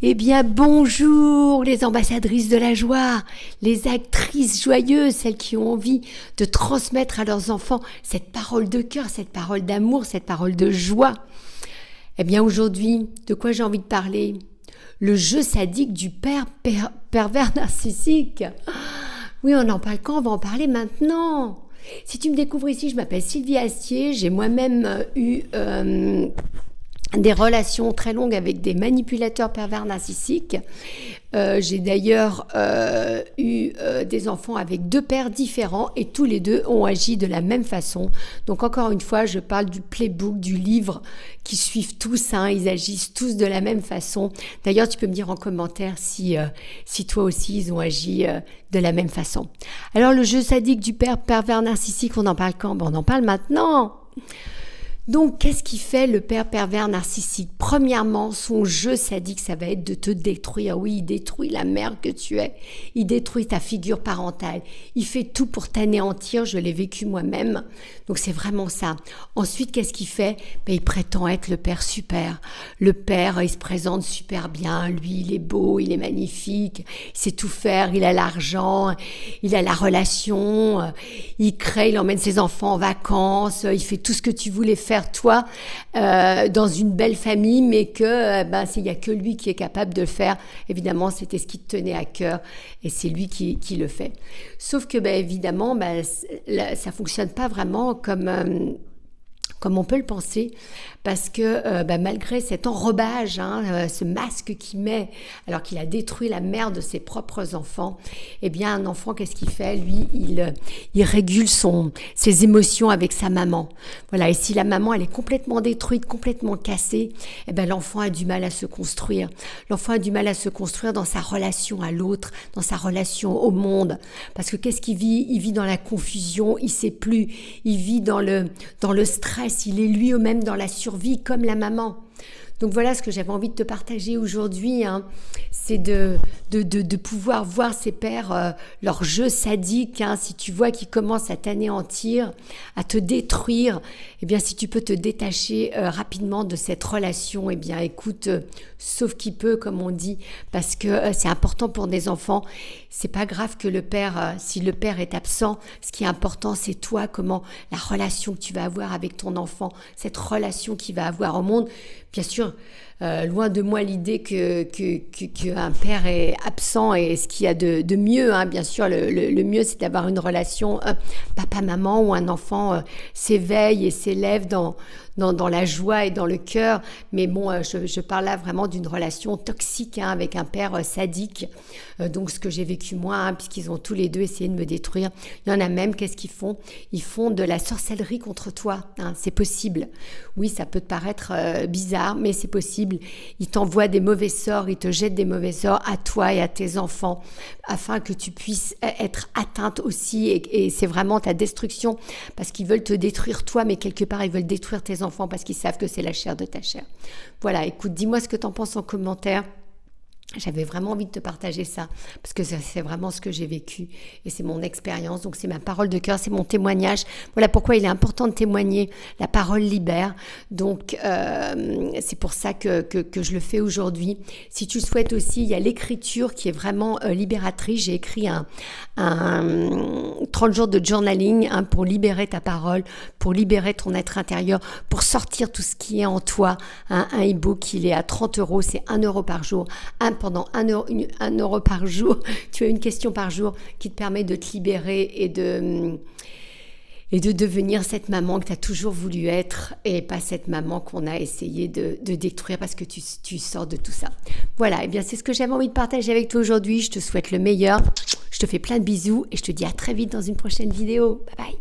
Eh bien, bonjour les ambassadrices de la joie, les actrices joyeuses, celles qui ont envie de transmettre à leurs enfants cette parole de cœur, cette parole d'amour, cette parole de joie. Eh bien, aujourd'hui, de quoi j'ai envie de parler ? Le jeu sadique du père pervers narcissique. Oui, on en parle quand ? On va en parler maintenant. Si tu me découvres ici, je m'appelle Sylvie Astier, j'ai moi-même eu des relations très longues avec des manipulateurs pervers narcissiques. J'ai d'ailleurs eu des enfants avec 2 pères différents et tous les 2 ont agi de la même façon. Donc encore une fois, je parle du playbook, du livre qui suivent tous, ils agissent tous de la même façon. D'ailleurs, tu peux me dire en commentaire si toi aussi ils ont agi de la même façon. Alors le jeu sadique du père pervers narcissique, on en parle quand ? On en parle maintenant. Donc, qu'est-ce qui fait le père pervers narcissique ? Premièrement, son jeu sadique, ça va être de te détruire. Oui, il détruit la mère que tu es. Il détruit ta figure parentale. Il fait tout pour t'anéantir. Je l'ai vécu moi-même. Donc, c'est vraiment ça. Ensuite, qu'est-ce qu'il fait ? Il prétend être le père super. Le père, il se présente super bien. Lui, il est beau, il est magnifique. Il sait tout faire. Il a l'argent. Il a la relation. Il crée, il emmène ses enfants en vacances. Il fait tout ce que tu voulais faire toi dans une belle famille, mais que il n'y a que lui qui est capable de le faire. Évidemment, c'était ce qui te tenait à cœur et c'est lui qui le fait. Sauf que évidemment, ça fonctionne pas vraiment comme on peut le penser, parce que malgré cet enrobage, ce masque qu'il met, alors qu'il a détruit la mère de ses propres enfants, un enfant, qu'est-ce qu'il fait ? Lui, il régule ses émotions avec sa maman. Voilà, et si la maman, elle est complètement détruite, complètement cassée, l'enfant a du mal à se construire. L'enfant a du mal à se construire dans sa relation à l'autre, dans sa relation au monde. Parce que qu'est-ce qu'il vit ? Il vit dans la confusion, il sait plus, il vit dans le stress, il est lui-même dans la survie comme la maman. Donc voilà ce que j'avais envie de te partager aujourd'hui, c'est de pouvoir voir ces pères, leur jeu sadique, si tu vois qu'ils commencent à t'anéantir, à te détruire, si tu peux te détacher rapidement de cette relation, écoute, sauf qui peut, comme on dit, parce que c'est important pour des enfants. C'est pas grave que si le père est absent, ce qui est important, c'est toi, comment la relation que tu vas avoir avec ton enfant, cette relation qu'il va avoir au monde. Bien sûr, loin de moi l'idée qu'un père est absent et ce qu'il y a de mieux. Bien sûr, le mieux, c'est d'avoir une relation papa-maman où un enfant s'éveille et s'élève dans la joie et dans le cœur. Mais bon, je parle là vraiment d'une relation toxique avec un père sadique. Donc, ce que j'ai vécu moi, puisqu'ils ont tous les 2 essayé de me détruire. Il y en a même, qu'est-ce qu'ils font ? Ils font de la sorcellerie contre toi. C'est possible. Oui, ça peut te paraître bizarre, mais c'est possible. Ils t'envoient des mauvais sorts, ils te jettent des mauvais sorts à toi et à tes enfants, afin que tu puisses être atteinte aussi. Et c'est vraiment ta destruction, parce qu'ils veulent te détruire toi, mais quelque part, ils veulent détruire tes enfants, parce qu'ils savent que c'est la chair de ta chair. Voilà, écoute, dis-moi ce que tu en penses en commentaire. J'avais vraiment envie de te partager ça, parce que c'est vraiment ce que j'ai vécu et c'est mon expérience, donc c'est ma parole de cœur, c'est mon témoignage. Voilà pourquoi il est important de témoigner, la parole libère, donc c'est pour ça que je le fais aujourd'hui. Si tu le souhaites aussi, il y a l'écriture qui est vraiment libératrice. J'ai écrit un 30 jours de journaling pour libérer ta parole, pour libérer ton être intérieur, pour sortir tout ce qui est en toi. Un e-book, il est à 30 €, c'est 1 € par jour, pendant 1 € par jour, tu as une question par jour qui te permet de te libérer et de devenir cette maman que tu as toujours voulu être et pas cette maman qu'on a essayé de détruire parce que tu sors de tout ça. Voilà, c'est ce que j'avais envie de partager avec toi aujourd'hui. Je te souhaite le meilleur. Je te fais plein de bisous et je te dis à très vite dans une prochaine vidéo. Bye bye.